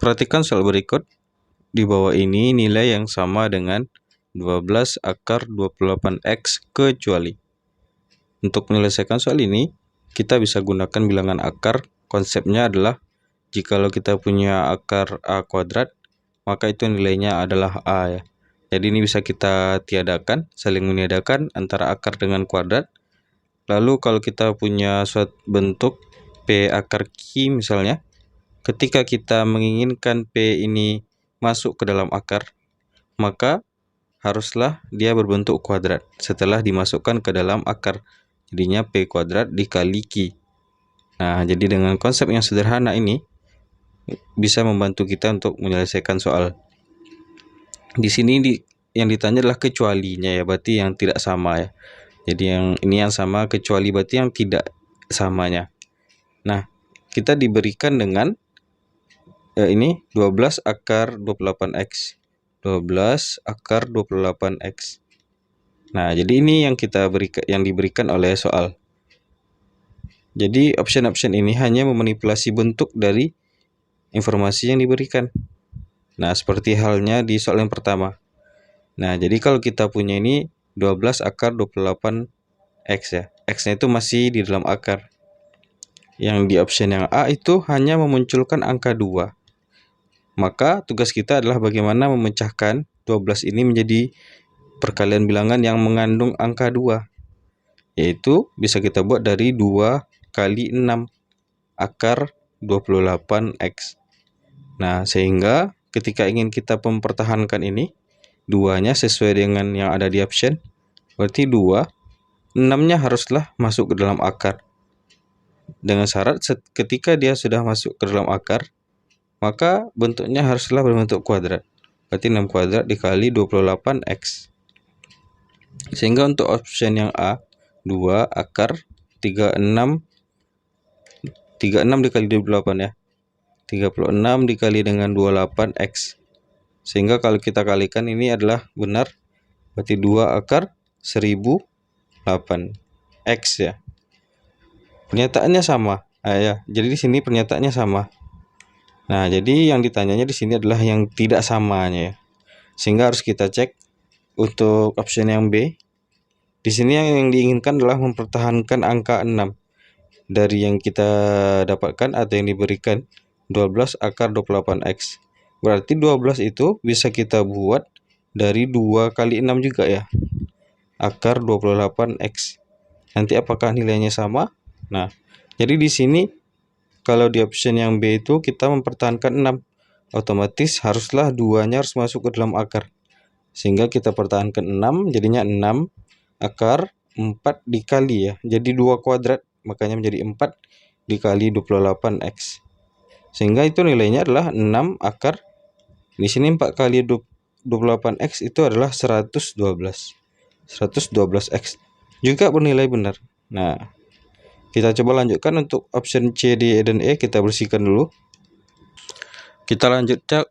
Perhatikan soal berikut. Di bawah ini nilai yang sama dengan 12 akar 28X kecuali. Untuk menyelesaikan soal ini, kita bisa gunakan bilangan akar. Konsepnya adalah jikalau kita punya akar A kuadrat, maka itu nilainya adalah A ya. Jadi ini bisa kita tiadakan, saling meniadakan antara akar dengan kuadrat. Lalu kalau kita punya suatu bentuk P akar Q misalnya, ketika kita menginginkan P ini masuk ke dalam akar, maka haruslah dia berbentuk kuadrat setelah dimasukkan ke dalam akar. Jadinya P kuadrat dikali Q. Nah, jadi dengan konsep yang sederhana ini bisa membantu kita untuk menyelesaikan soal. Di sini yang ditanya adalah kecualinya ya, berarti yang tidak sama ya. Jadi yang ini yang sama, kecuali berarti yang tidak samanya. Nah, kita diberikan dengan ini 12 akar 28X. 12 akar 28X. Nah, jadi ini yang diberikan oleh soal. Jadi option-option ini hanya memanipulasi bentuk dari informasi yang diberikan. Nah, seperti halnya di soal yang pertama. Nah, jadi kalau kita punya ini 12 akar 28X ya. X-nya itu masih di dalam akar. Yang di option yang A itu hanya memunculkan angka 2. Maka tugas kita adalah bagaimana memecahkan 12 ini menjadi perkalian bilangan yang mengandung angka 2. Yaitu bisa kita buat dari 2 kali 6 akar 28X. Nah, sehingga ketika ingin kita mempertahankan ini, 2-nya sesuai dengan yang ada di option. Berarti 2, 6-nya haruslah masuk ke dalam akar. Dengan syarat ketika dia sudah masuk ke dalam akar, maka bentuknya haruslah berbentuk kuadrat. Berarti 6 kuadrat dikali 28X. Sehingga untuk option yang A, 2 akar 36 dikali 28 ya. 36 dikali dengan 28X. Sehingga kalau kita kalikan ini adalah benar. Berarti 2 akar 1008X ya. Pernyataannya sama. Ya, jadi di sini pernyataannya sama. Nah, jadi yang ditanyanya di sini adalah yang tidak samanya ya. Sehingga harus kita cek untuk option yang B. Di sini yang diinginkan adalah mempertahankan angka 6 dari yang kita dapatkan atau yang diberikan 12 akar 28X. Berarti 12 itu bisa kita buat dari 2 kali 6 juga ya. Akar 28X. Nanti apakah nilainya sama? Nah, jadi di sini kalau di option yang B itu kita mempertahankan 6. Otomatis haruslah 2-nya harus masuk ke dalam akar. Sehingga kita pertahankan 6, jadinya 6 akar 4 dikali ya. Jadi 2 kuadrat, makanya menjadi 4 dikali 28X. Sehingga itu nilainya adalah 6 akar. Di sini 4 kali 28X itu adalah 112. 112X. Juga bernilai benar. Nah, kita coba lanjutkan untuk option C, D, dan E. Kita bersihkan dulu. Kita lanjutkan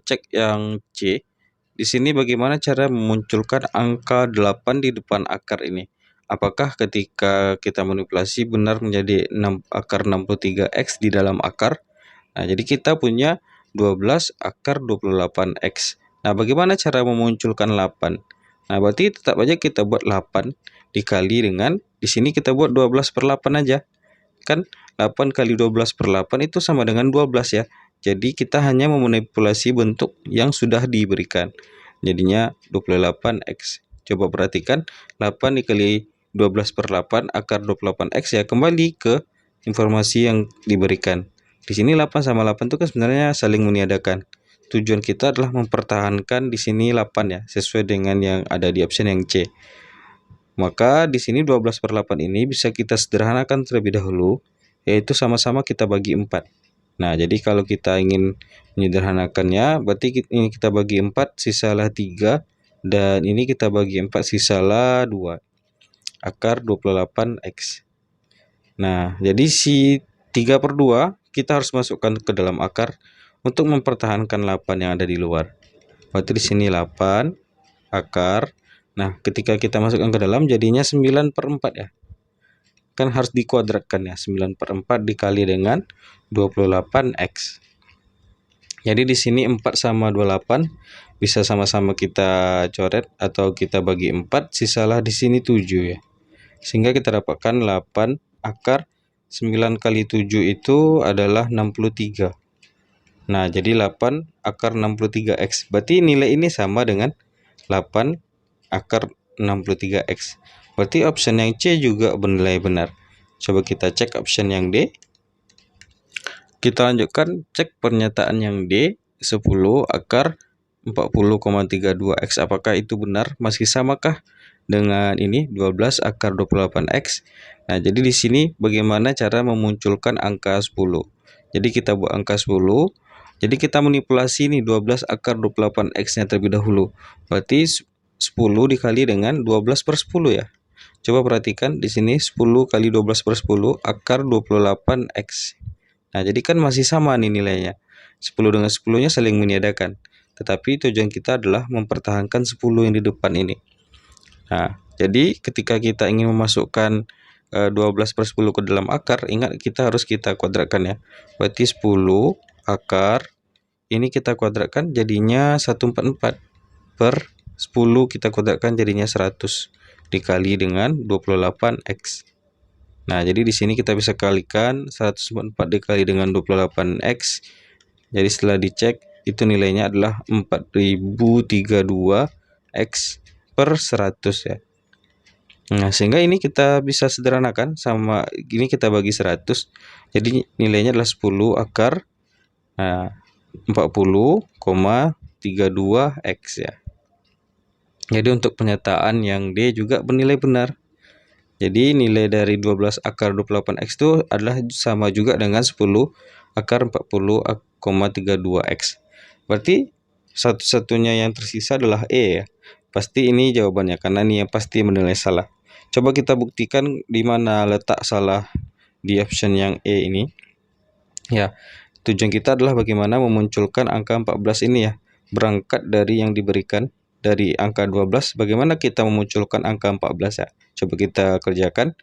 cek yang C. Di sini bagaimana cara memunculkan angka 8 di depan akar ini? Apakah ketika kita manipulasi benar menjadi 6 akar 63X di dalam akar? Nah, jadi kita punya 12 akar 28X. Nah, bagaimana cara memunculkan 8? Nah, berarti tetap aja kita buat 8 dikali dengan, di sini kita buat 12 per 8 aja. Kan 8 kali 12 per 8 itu sama dengan 12 ya. Jadi kita hanya memanipulasi bentuk yang sudah diberikan. Jadinya 28X. Coba perhatikan 8 dikali 12 per 8 akar 28X ya. Kembali ke informasi yang diberikan. Di sini 8 sama 8 itu kan sebenarnya saling meniadakan. Tujuan kita adalah mempertahankan di sini 8 ya, sesuai dengan yang ada di option yang C. Maka di sini 12 per 8 ini bisa kita sederhanakan terlebih dahulu, yaitu sama-sama kita bagi 4. Nah, jadi kalau kita ingin menyederhanakannya, berarti ini kita bagi 4, sisalah 3, dan ini kita bagi 4, sisalah 2. Akar 28X. Nah, jadi si 3 per 2, kita harus masukkan ke dalam akar untuk mempertahankan 8 yang ada di luar. Berarti di sini 8 akar. Nah, ketika kita masukkan ke dalam jadinya 9 per 4 ya. Kan harus dikuadratkan ya. 9 per 4 dikali dengan 28X. Jadi di sini 4 sama 28 bisa sama-sama kita coret atau kita bagi 4, sisalah di sini 7 ya. Sehingga kita dapatkan 8 akar 9 kali 7 itu adalah 63. Nah, jadi 8 akar 63x. Berarti nilai ini sama dengan 8 akar 63x. Berarti option yang C juga bernilai benar. Coba kita cek option yang D. Kita lanjutkan cek pernyataan yang D, 10 akar 40,32x. Apakah itu benar? Masih samakah dengan ini 12 akar 28x? Nah, jadi di sini bagaimana cara memunculkan angka 10? Jadi kita buat angka 10. Jadi kita manipulasi nih 12 akar 28x-nya terlebih dahulu. Berarti 10 dikali dengan 12 per 10 ya. Coba perhatikan di sini 10 kali 12 per 10 akar 28x. Nah, jadi kan masih sama nih nilainya. 10 dengan 10-nya saling meniadakan. Tetapi tujuan kita adalah mempertahankan 10 yang di depan ini. Nah, jadi ketika kita ingin memasukkan 12 per 10 ke dalam akar, ingat kita harus kita kuadratkan ya. Berarti 10 akar, ini kita kuadratkan jadinya 144 per 10 kita kuadratkan jadinya 100 dikali dengan 28x. Nah, jadi di sini kita bisa kalikan 144 dikali dengan 28x. Jadi setelah dicek itu nilainya adalah 4032x per 100 ya. Nah, sehingga ini kita bisa sederhanakan sama ini kita bagi 100. Jadi nilainya adalah 10 akar 40,32x ya. Jadi untuk pernyataan yang D juga bernilai benar. Jadi nilai dari 12 akar 28x itu adalah sama juga dengan 10 akar 40,32x. Berarti satu-satunya yang tersisa adalah E ya. Pasti ini jawabannya karena ini yang pasti menilai salah. Coba kita buktikan di mana letak salah di option yang E ini. Ya, tujuan kita adalah bagaimana memunculkan angka 14 ini ya. Berangkat dari yang diberikan dari angka 12, bagaimana kita memunculkan angka 14 ya. Coba kita kerjakan.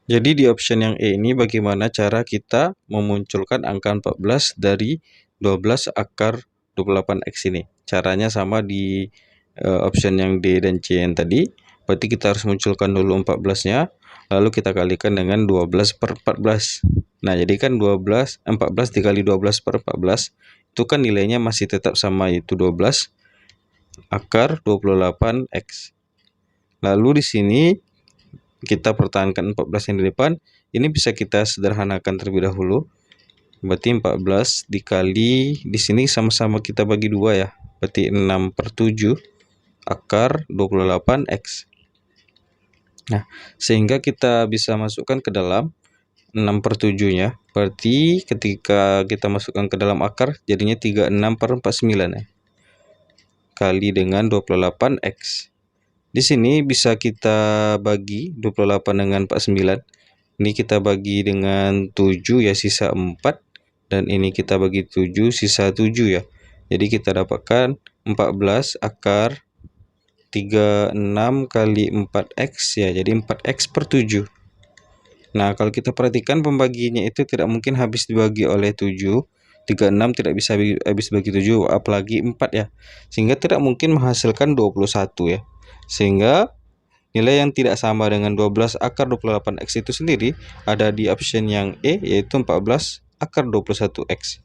Jadi di option yang E ini bagaimana cara kita memunculkan angka 14 dari 12 akar 28x ini. Caranya sama di option yang D dan C yang tadi. Berarti kita harus munculkan dulu 14-nya, lalu kita kalikan dengan 12 per 14. Nah, jadi kan 14 dikali 12 per 14 itu kan nilainya masih tetap sama, yaitu 12 akar 28x. Lalu di sini kita pertahankan 14 yang di depan. Ini bisa kita sederhanakan terlebih dahulu. Berarti 14 dikali di sini sama-sama kita bagi 2 ya. Berarti 6 per 7 akar 28x. Nah, sehingga kita bisa masukkan ke dalam 6 per 7-nya. Berarti ketika kita masukkan ke dalam akar jadinya 36 per 49 ya. Kali dengan 28x. Di sini bisa kita bagi 28 dengan 49. Ini kita bagi dengan 7 ya, sisa 4. Dan ini kita bagi 7, sisa 7 ya. Jadi kita dapatkan 14 akar 36 kali 4x ya. Jadi 4x per 7. Nah, kalau kita perhatikan pembagiannya itu tidak mungkin habis dibagi oleh 7. 36 tidak bisa habis bagi 7, apalagi 4 ya. Sehingga tidak mungkin menghasilkan 21 ya. Sehingga nilai yang tidak sama dengan 12 akar 28x itu sendiri ada di option yang E, yaitu 14 akar 21x.